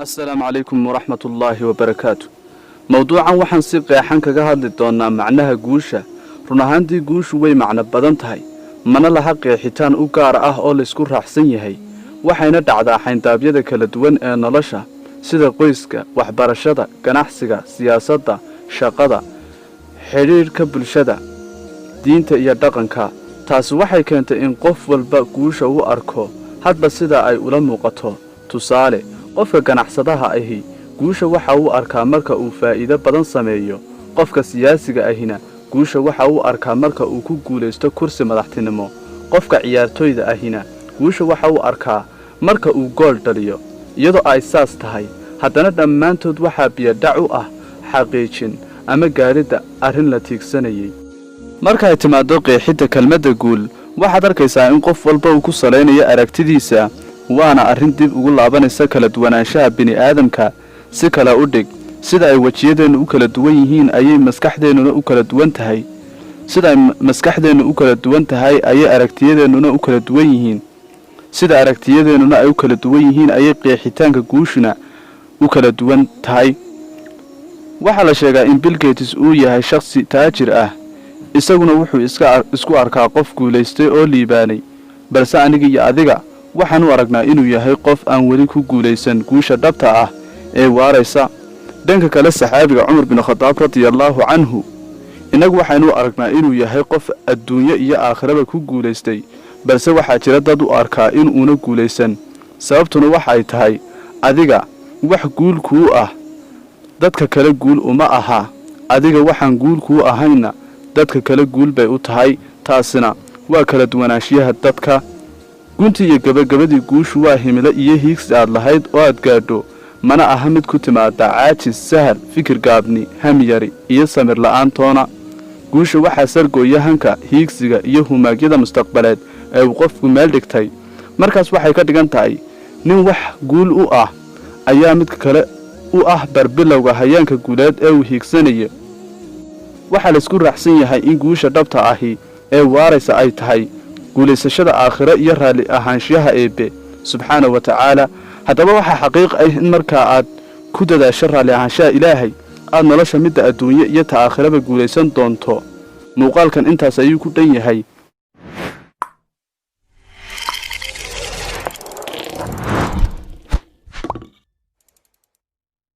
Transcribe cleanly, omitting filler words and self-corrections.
السلام عليكم ورحمة الله وبركاته. موضوعا waxaan si qeexan kaga hadli doonaa macnaha guusha. Run ahaantii guushu way macno badan tahay, mana laha qeexitaan u gaar ah oo la isku raacsan yahay. Waxayna dhacdaa xayndaabyada kala duwan ee nolosha, sida qoyska, waxbarashada, ganacsiga, siyaasadda, shaqada, xidhiidhka bulshada, diinta iyo dhaqanka. Taas waxay keentay in qof walba guusha uu arko hadba sida ay ula muuqato. Tusaale, qofka ganacsadaha ahi guusha waxa uu arkaa marka uu faa'iido badan sameeyo. Qofka siyaasiga ahina guusha waxa uu arkaa marka uu ku guuleysto kursi madaxtinimo. Qofka ciyaartooyda ahina guusha waxa uu arkaa marka uu gool dhaliyo. Iyadoo ay saas tahay, haddana dhammaantood waxa biyadhac u ah xaqiijin ama gaaridda arrin la tiigsanayay. Marka ay timaado qeexidda kelmadda guul, waxaad arkaysaa in qof walba uu ku saleynayo aragtidiisa, waana arrin dib ugu laabanaysa kala duwanaanshaha bini'aadamka. Si kala u dhig, sida ay wajiyadeennu u kala duwan yihiin ayay maskaxdeennuna u kala duwan tahay. Sida ay maskaxdeennu u kala duwan tahay ayay aragtiyadeennuna u kala duwan yihiin. Sida aragtiyadeennuna ay u kala duwan yihiin ayay qeexitaanka guushuna u kala duwan tahay. Waxaa la sheegaa in Bill Gates uu yahay shakhsi taajir ah, isaguna wuxuu isku arkaa qof guuleystay oo liibaanay, balse aniga iyo adiga waxaan u aragnaa inuu yahay qof aan weli ku guuleysan guusha dhabta ah ee waaraysa. Dhanka kale, saxaabiga Cumar bin Khadaab radiyallahu anhu, inagu waxaanu aragnaa inuu yahay qof adduunyo iyo aakhiraba ku guuleystay, balse waxaa jira dad u arkaa in uuna guuleysan. Sababtuna waxa ay tahay, adiga wax guul kuu ah dadka kale guul uma aha, adiga waxaan guul kuu ahayna dadka kale guul bay u tahay. Taasina waa kala duwanaanshiyaha dadka. gunti iyo gabagabadii guushu waa himilo iyo hiigsi aad lahayd oo aad gaadho, mana aha mid ku timaada caajis, sahal, fikir gaabni, hamyari iyo samir la'aantoona. guusha waxaa sargooya hanka, hiigsiga iyo humaagyada mustaqbaleed ee uu qofku meel dhigtay. markaas waxay ka dhigan tahay nin wax guul u ah ayaa mid kale u ah barbilowga hayaanka guuleed ee uu hiigsanayo. waxaa la isku raacsan yahay in guusha dhabta ahi ee waaraysa ay tahay guuleysashada aakhiro iyo raalli ahaanshiyaha Eebbe subxaanahu wa tacaala. haddaba waxaa xaqiiq ah in markaa aad ku dadaasho raalli ahaanshaha Ilaahay, aad nolosha midda adduunyo iyo ta aakhiraba guuleysan doonto. muuqaalkan intaas ayuu ku dhan yahay.